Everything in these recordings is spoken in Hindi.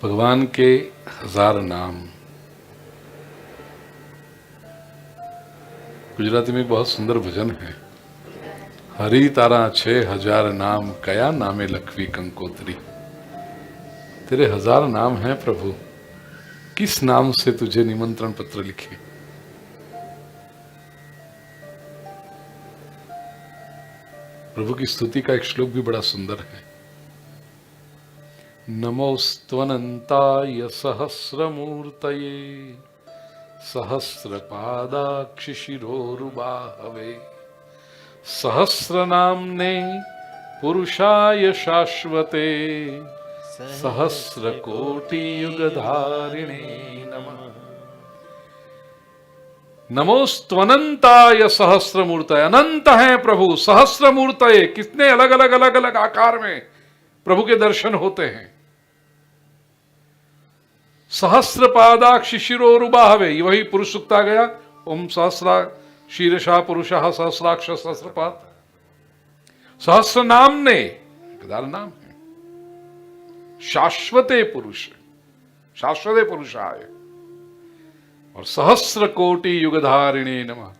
भगवान के 1000 नाम। गुजराती में एक बहुत सुंदर भजन है, हरि तारा 6000 नाम, कया नामे लखवी कंकोत्री। तेरे 1000 नाम हैं प्रभु, किस नाम से तुझे निमंत्रण पत्र लिखे। प्रभु की स्तुति का एक श्लोक भी बड़ा सुंदर है। नमोस्त्वनंताय सहस्रमूर्तये, सहस्रपादाक्षिशिरोरुबाहवे, सहस्रनाम्ने पुरुषाय शाश्वते, सहस्रकोटियुगधारिणे नमः। नमोस्त्वनंताय सहस्रमूर्तये, अनंत हैं प्रभु, सहस्रमूर्तये, कितने अलग अलग अलग अलग आकार में प्रभु के दर्शन होते हैं। सहस्रपादाक्षि शिरोरुबाहवे, वही पुरुष सूक्त आ गया। ओम सहस्रा शीर्षा पुरुषः सहस्राक्ष सहस्रपाद। सहस्र नाम ने 1000 नाम है। शाश्वते पुरुष, शाश्वते पुरुषाय, और सहस्र कोटि युगधारिणे नमः।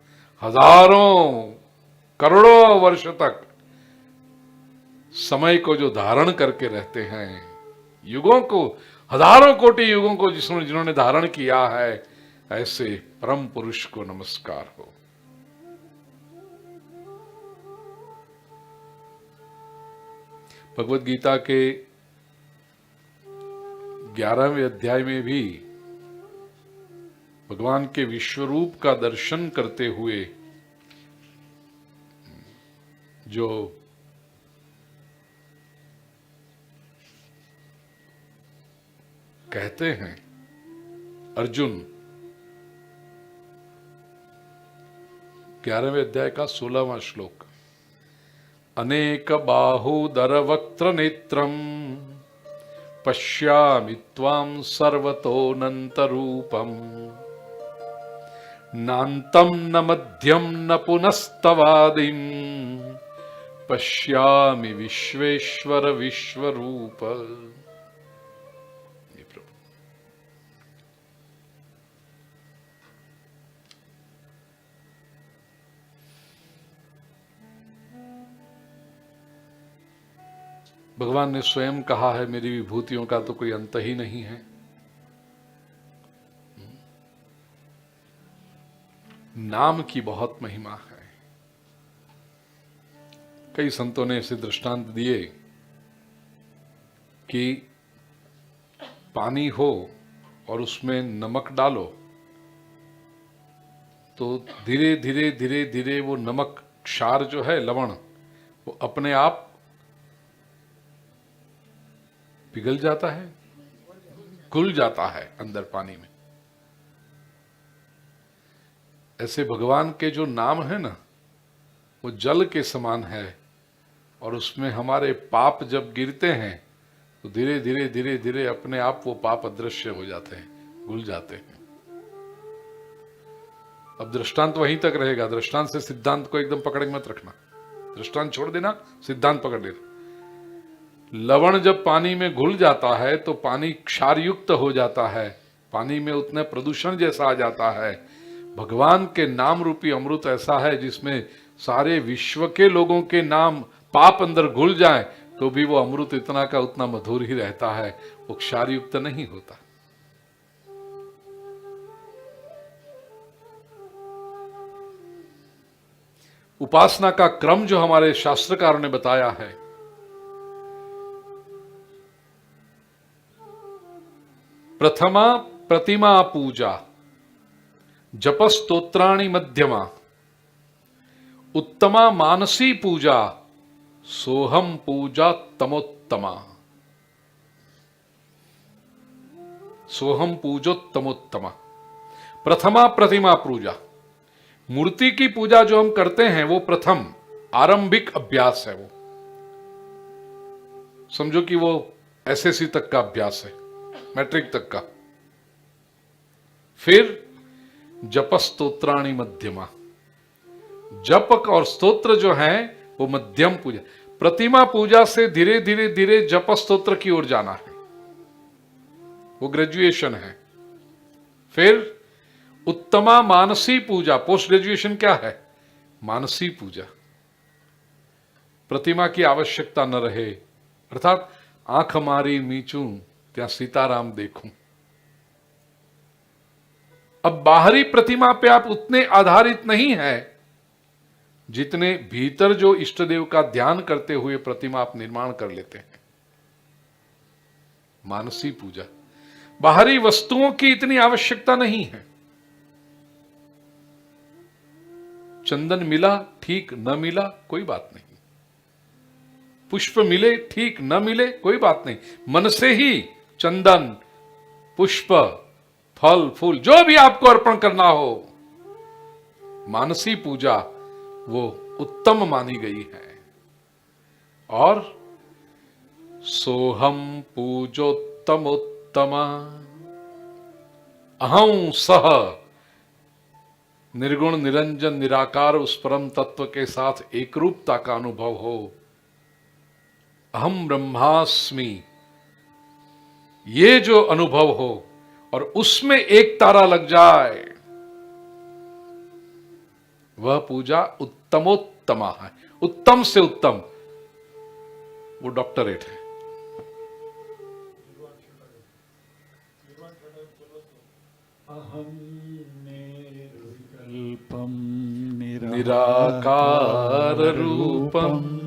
हजारों करोड़ों वर्ष तक समय को जो धारण करके रहते हैं, युगों को, हजारों कोटि युगों को जिन्होंने धारण किया है, ऐसे परम पुरुष को नमस्कार हो। भगवत गीता के 11वें अध्याय में भी भगवान के विश्वरूप का दर्शन करते हुए जो कहते हैं अर्जुन, 11वें अध्याय का 16वां श्लोक, अनेक बाहुदर वक्त्र नेत्रम पश्यामि त्वां सर्वतोऽनन्तरूपम्, नान्तं न मध्यं न पुनस्तवादिं, पश्यामि विश्वेश्वर विश्वरूप। भगवान ने स्वयं कहा है, मेरी विभूतियों का तो कोई अंत ही नहीं है। नाम की बहुत महिमा है। कई संतों ने ऐसे दृष्टांत दिए कि पानी हो और उसमें नमक डालो तो धीरे धीरे धीरे धीरे वो नमक क्षार जो है, लवण, वो अपने आप पिघल जाता है, घुल जाता है अंदर पानी में। ऐसे भगवान के जो नाम है ना, वो जल के समान है, और उसमें हमारे पाप जब गिरते हैं तो धीरे धीरे धीरे धीरे अपने आप वो पाप अदृश्य हो जाते हैं, घुल जाते हैं। अब दृष्टांत वहीं तक रहेगा, दृष्टांत से सिद्धांत को एकदम पकड़ के मत रखना। दृष्टांत छोड़ देना, सिद्धांत पकड़ लेना। लवण जब पानी में घुल जाता है तो पानी क्षारयुक्त हो जाता है, पानी में उतने प्रदूषण जैसा आ जाता है। भगवान के नाम रूपी अमृत ऐसा है जिसमें सारे विश्व के लोगों के नाम पाप अंदर घुल जाए तो भी वो अमृत इतना का उतना मधुर ही रहता है, वो क्षारयुक्त नहीं होता। उपासना का क्रम जो हमारे शास्त्रकारों ने बताया है, प्रथमा प्रतिमा पूजा, जपस्तोत्राणि मध्यमा, उत्तमा मानसी पूजा, सोहम पूजा तमोत्तमा। सोहम पूजोत्तमोत्तमा। प्रथमा प्रतिमा पूजा, मूर्ति की पूजा जो हम करते हैं वो प्रथम आरंभिक अभ्यास है। वो समझो कि वो एसएससी तक का अभ्यास है, मैट्रिक तक का। फिर जप स्तोत्राणि मध्यमा, जप और स्तोत्र जो है वो मध्यम पूजा। प्रतिमा पूजा से धीरे धीरे धीरे जप स्तोत्र की ओर जाना है। वो ग्रेजुएशन है। फिर उत्तमा मानसी पूजा, पोस्ट ग्रेजुएशन क्या है? मानसी पूजा। प्रतिमा की आवश्यकता न रहे, अर्थात आंख मारी मीचूं ત્યાં सीताराम देखूं। अब बाहरी प्रतिमा पे आप उतने आधारित नहीं है जितने भीतर जो इष्ट देव का ध्यान करते हुए प्रतिमा आप निर्माण कर लेते हैं। मानसी पूजा, बाहरी वस्तुओं की इतनी आवश्यकता नहीं है। चंदन मिला ठीक, न मिला कोई बात नहीं। पुष्प मिले ठीक, न मिले कोई बात नहीं। मन से ही चंदन, पुष्प, फल फूल जो भी आपको अर्पण करना हो, मानसी पूजा वो उत्तम मानी गई है। और सोहम पूजोत्तमोत्तमा अहं सह, निर्गुण निरंजन निराकार उस परम तत्व के साथ एकरूपता का अनुभव हो। अहम ब्रह्मास्मि, ये जो अनुभव हो और उसमें एक तारा लग जाए, वह पूजा उत्तमोत्तमा है। उत्तम से उत्तम, वो डॉक्टरेट है। अहम निर्विकल्पम निराकार रूपम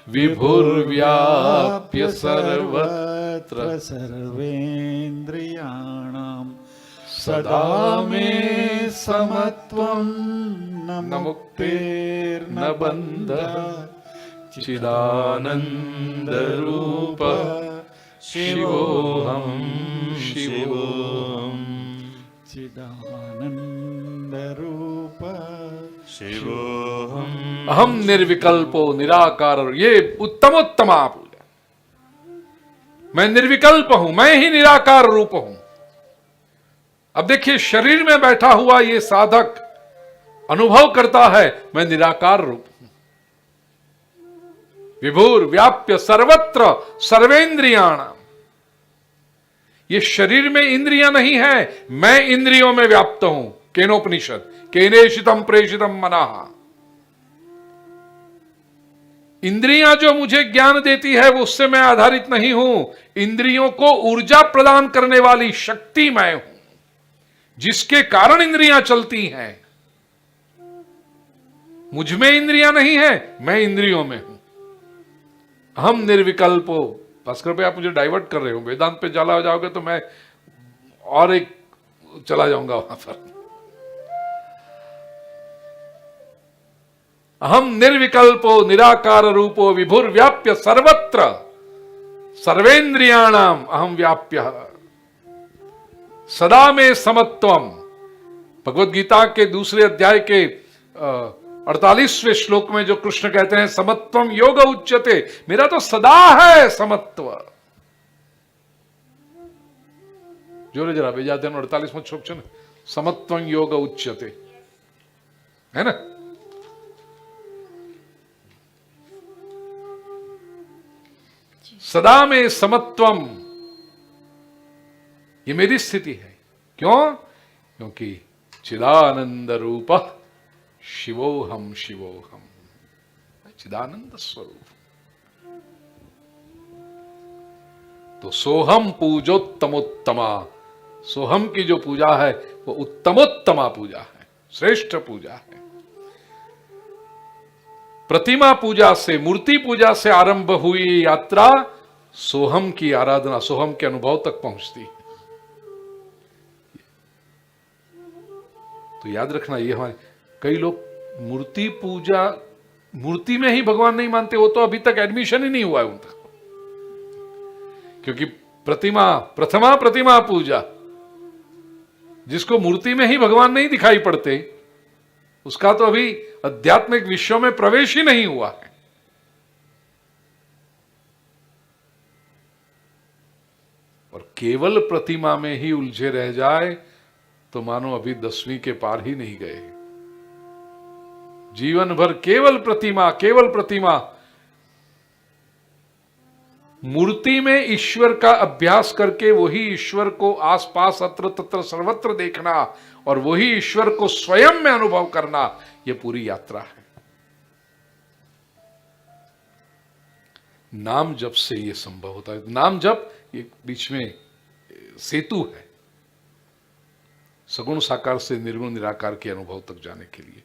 विभुर्व्याप्य सर्वत्र सर्वेन्द्रियाणां सदा मे समत्वं न न मुक्तिर्न मुक्तिर्न बन्धः चिदानंद रूप शिवोऽहं शिवोऽहम्। चिदानंद रूप शिवोऽहम्। अहम निर्विकल्पो निराकार, ये उत्तमोत्तमा पूजा। मैं निर्विकल्प हूं, मैं ही निराकार रूप हूं। अब देखिए, शरीर में बैठा हुआ ये साधक अनुभव करता है मैं निराकार रूप हूं। विभुर व्याप्य सर्वत्र सर्वेन्द्रियाणाम, ये शरीर में इंद्रियां नहीं है, मैं इंद्रियों में व्याप्त हूं। केनोपनिषद, केनेशितम प्रेषितम मनाः। इंद्रियां जो मुझे ज्ञान देती है वो उससे मैं आधारित नहीं हूं। इंद्रियों को ऊर्जा प्रदान करने वाली शक्ति मैं हूं, जिसके कारण इंद्रियां चलती हैं। मुझ में इंद्रियां नहीं है, मैं इंद्रियों में हूं। हम निर्विकल्पो। भास्कर भाई, आप मुझे डाइवर्ट कर रहे हो, वेदांत पे चला हो जाओगे तो मैं और एक चला जाऊंगा वहां पर। अहम निर्विकल्पो निराकार रूपो विभुर्व्याप्य सर्वत्र सर्वेन्द्रियाणाम अहम व्याप्य सदा में समत्वम। भगवत गीता के दूसरे अध्याय के 48वें श्लोक में जो कृष्ण कहते हैं समत्वम योग उच्यते, मेरा तो सदा है समत्व। जोरे जरा भेजाते हैं 48वां श्लोक है ना, समत्वम योग उच्यते, है ना। सदा में समत्वम, ये मेरी स्थिति है। क्यों? क्योंकि चिदानंद रूप शिवोहम शिवोहम, चिदानंद स्वरूप। तो सोहम पूजोत्तमोत्तमा, सोहम की जो पूजा है वो उत्तमोत्तमा पूजा है, श्रेष्ठ पूजा है। प्रतिमा पूजा से, मूर्ति पूजा से आरंभ हुई यात्रा सोहम की आराधना, सोहम के अनुभव तक पहुंचती है। तो याद रखना, ये हमारे कई लोग मूर्ति पूजा, मूर्ति में ही भगवान नहीं मानते, वो तो अभी तक एडमिशन ही नहीं हुआ है उनका। क्योंकि प्रतिमा, प्रथमा प्रतिमा पूजा, जिसको मूर्ति में ही भगवान नहीं दिखाई पड़ते, उसका तो अभी आध्यात्मिक विश्व में प्रवेश ही नहीं हुआ है। और केवल प्रतिमा में ही उलझे रह जाए तो मानो अभी 10वीं के पार ही नहीं गए। जीवन भर केवल प्रतिमा, केवल प्रतिमा, मूर्ति में ईश्वर का अभ्यास करके वही ईश्वर को आसपास अत्र तत्र सर्वत्र देखना और वही ईश्वर को स्वयं में अनुभव करना, यह पूरी यात्रा है। नाम जप से यह संभव होता है। नाम जप ये बीच में सेतु है सगुण साकार से निर्गुण निराकार के अनुभव तक जाने के लिए।